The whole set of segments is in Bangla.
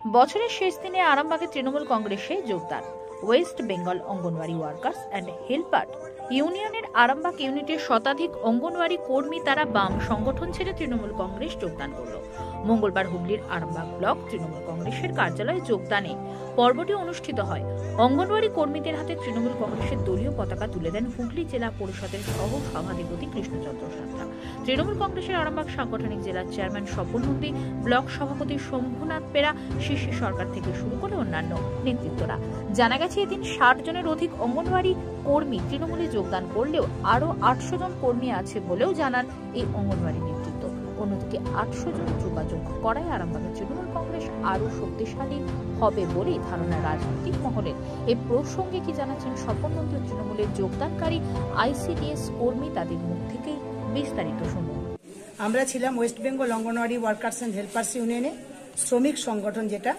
বছরের শেষ দিনে আরামবাগে তৃণমূল কংগ্রেসে যোগদান West Bengal anganwadi workers and helper ইউনিয়নের আরামবাগ ইউনিটের শতাধিক অঙ্গনওয়াড়ি কর্মী তারা বাম সংগঠন ছেড়ে তৃণমূল কংগ্রেস যোগদান করল। মঙ্গলবার হুগলির আরামবাগ ব্লক তৃণমূল কংগ্রেসের কার্যালয়ে যোগদানে পর্বটি অনুষ্ঠিত হয়। অঙ্গনওয়াড়ি কর্মীদের হাতে তৃণমূল কংগ্রেসের দলীয় পতাকা তুলে দেন হুগলি জেলা পরিষদের সহ সভাধিপতি কৃষ্ণচন্দ্র সাঁতরা। তৃণমূল কংগ্রেসের আরামবাগ সাংগঠনিক জেলার চেয়ারম্যান স্বপন নন্দী, ব্লক সভাপতি শম্ভুনাথ পেরা, শিশির সরকার থেকে শুরু করে অন্যান্য নেতৃত্বরা। জানা গেছে এদিন 60 জনের অধিক অঙ্গনওয়াড়ি কর্মী তৃণমূলে যোগদান করলেও আরও 800 জন কর্মী আছে বলেও জানান এই অঙ্গনওয়াড়ি নেতৃত্ব। অন্যদিকে 800 জন যোগাযোগ করায় আরামবাগের তৃণমূল কংগ্রেস আরও শক্তিশালী হবে বলেই ধারণা রাজনৈতিক মহলের। এই প্রসঙ্গে কি জানাচ্ছেন স্বপন নন্দী তৃণমূলের যোগদানকারী আইসিডিএস কর্মী, তাদের মুখ থেকেই বিস্তারিত শুনুন। আমরা ছিলাম West Bengal anganwadi workers and helpers ইউনিয়নে, শ্রমিক সংগঠন যেটা।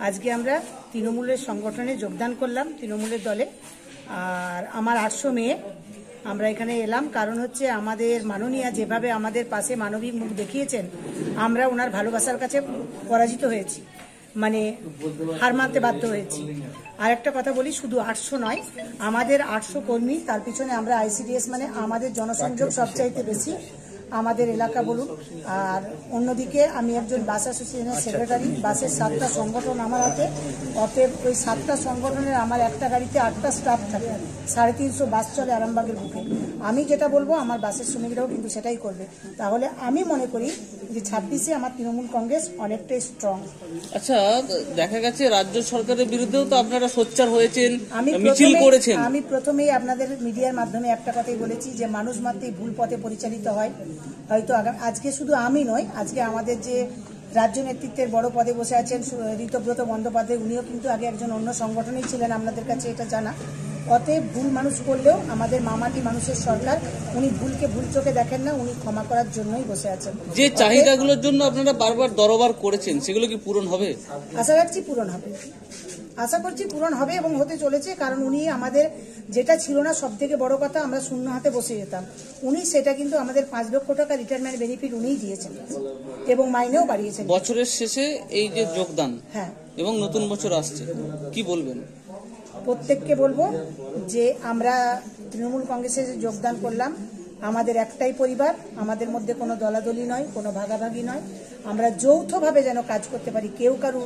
আজকে আমরা তৃণমূলের সংগঠনে যোগদান করলাম, তৃণমূলের দলে। আর আমার 800 মেয়ে আমরা এখানে এলাম, কারণ হচ্ছে আমাদের মাননীয়া যেভাবে আমাদের পাশে মানবিক মুখ দেখিয়েছেন, আমরা ওনার ভালোবাসার কাছে পরাজিত হয়েছি, মানে হার মানতে বাধ্য হয়েছি। আর একটা কথা বলি, শুধু 800 নয়, আমাদের 800 কর্মী, তার পিছনে আমরা আইসিডিএস, মানে আমাদের জনসংযোগ সবচাইতে বেশি আমাদের এলাকা বলুন। আর অন্যদিকে আমি একজন বাস অ্যাসোসিয়েশনের সেক্রেটারি, বাসের 7টা সংগঠন আমার হাতে। অতএব ওই 7টা সংগঠনের আমার একটা গাড়িতে 8টা স্টাফ থাকে, 350 বাস চলে আরামবাগের বুকে। আমি যেটা বলবো আমার বাসের শ্রমিকরাও কিন্তু সেটাই করবে। তাহলে আমি মনে করি যে 26-এ আমার তৃণমূল কংগ্রেস অনেকটাই স্ট্রং। আচ্ছা, দেখা গেছে রাজ্য সরকারের বিরুদ্ধেও তো আপনারা সোচ্চার হয়েছেন, মিছিল করেছেন। আমি প্রথমেই আপনাদের মিডিয়ার মাধ্যমে একটা কথাই বলেছি যে মানুষ মাত্রই ভুল পথে পরিচালিত হয়। হয়তো আজকে শুধু আমি নয়, আজকে আমাদের যে রাজ্য নেতৃত্বের বড় পদে বসে আছেন ঋতব্রত বন্দ্যোপাধ্যায়, উনিও কিন্তু আগে একজন অন্য সংগঠনেই ছিলেন, আপনাদের কাছে এটা জানা। অতএব ভুল মানুষ করলেও আমাদের মামাটি মানুষের সরকার, উনি ভুলকে ভুল চোখে দেখেন না, উনি ক্ষমা করার জন্যই বসে আছেন। যে চাহিদাগুলোর জন্য আপনারা বারবার দরবার করেছেন, সেগুলো কি পূরণ হবে? আশা রাখছি পূরণ হবে, আশা করছি পূরণ হবে এবং হতে চলেছে। কারণ উনি আমাদের যেটা ছিল না, সব থেকে বড় কথা, আমরা শূন্য হাতে বসে যেতাম, উনি সেটা কিন্তু আমাদের 5 লক্ষ টাকা রিটায়ারমেন্ট বেনিফিট উনিই দিয়েছেন এবং মাইনেও বাড়িয়েছেন। বছরের শেষে এই যে যোগদান, হ্যাঁ, এবং নতুন বছর আসছে, কি বলবেন? প্রত্যেককে বলবো যে আমরা তৃণমূল কংগ্রেসে যোগদান করলাম, আমাদের একটাই পরিবার, আমাদের মধ্যে কোনো দলাদলি নয়, কোনো ভাগাভাগি নয়। আমরা যৌথভাবে যেন কাজ করতে পারি, কেউ কারু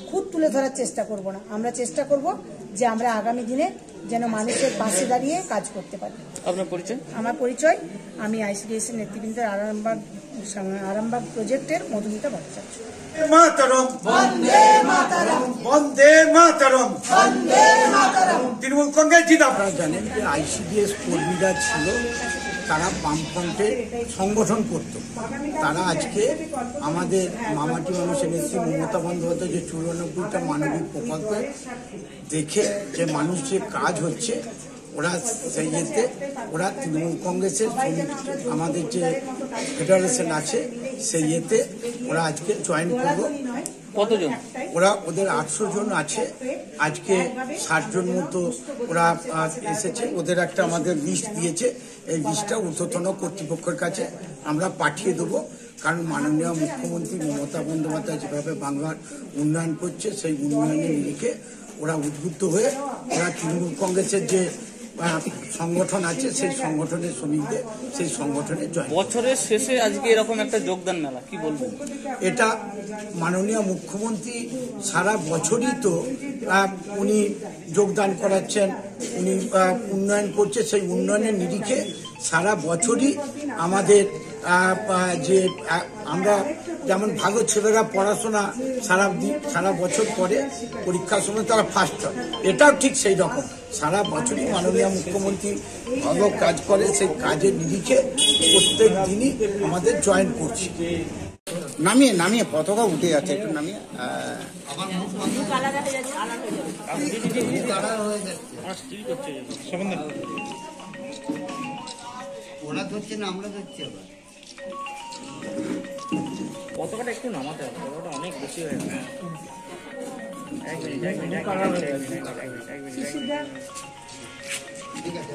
খুদ তুলে ধরার চেষ্টা করব না। আমরা চেষ্টা করব যে আমরা আগামী দিনে যেন মানুষের পাশে দাঁড়িয়ে কাজ করতে পারি। আপনার পরিচয়? আমার পরিচয়, আমি আইসিডিএস এর নেতৃবৃন্দের আরামবাগ প্রজেক্টের মধুমিতা ভট্টাচার্য। মাতরম বন্দে মাতরম, বন্দে মাতরম, বন্দে মাতরম। তৃণমূল কংগ্রেস জিন্দাবাদ। আপনারা জানেন যে আইসিডিএস কর্মীরা ছিল, তারা বামফ্রন্টের সংগঠন করত। তারা আজকে আমাদের মামাটি মানুষের নেত্রী মমতা বন্দ্যোপাধ্যায় যে 94টা মানবিক প্রকল্প দেখে যে মানুষ যে কাজ হচ্ছে, ওরা সেই ইয়েতে ওরা তৃণমূল কংগ্রেসের আমাদের যে ফেডারেশন আছে সেই ইয়েতে ওরা আজকে জয়েন করবো। কতজন? ওদের 800 জন আছে। আজকে 60 জন মতো ওরা এসেছে। ওদের একটা আমাদের লিস্ট দিয়েছে, এই লিস্টটা ঊর্ধ্বতন কর্তৃপক্ষের কাছে আমরা পাঠিয়ে দেবো। কারণ মাননীয় মুখ্যমন্ত্রী মমতা বন্দ্যোপাধ্যায় যেভাবে বাংলার উন্নয়ন করছে, সেই উন্নয়নের নিরিখে ওরা উদ্বুদ্ধ হয়ে ওরা তৃণমূল কংগ্রেসের যে সংগঠন আছে সেই সংগঠনের শ্রমিকদের সেই সংগঠনে জয়েন। বছরের শেষে আজকে এরকম একটা যোগদান মেলা, কি বলবেন? এটা মাননীয় মুখ্যমন্ত্রী সারা বছরই তো উনি যোগদান করাচ্ছেন, উনি উন্নয়ন করছে, সেই উন্নয়নের নিরিখে সারা বছরই আমাদের যে আমরা যেমন ভালো ছেলেরা পড়াশোনা সারা বছর করে, পরীক্ষার সময় তারা ফার্স্ট হয়, এটাও ঠিক সেই রকম সারা বছরই মাননীয় মুখ্যমন্ত্রী ভালো কাজ করে, সেই কাজের নিরিখে প্রত্যেক দিনই আমাদের জয়েন করছি। নামিয়ে পতাকা উঠে যাচ্ছে, একটু নামিয়ে। ওরা ধরছে না, আমরা ধরছি। আবার পতাকাটা একটু নামাতে হবে, পতাকাটা অনেক বেশি হয়ে গেছে। ঠিক আছে।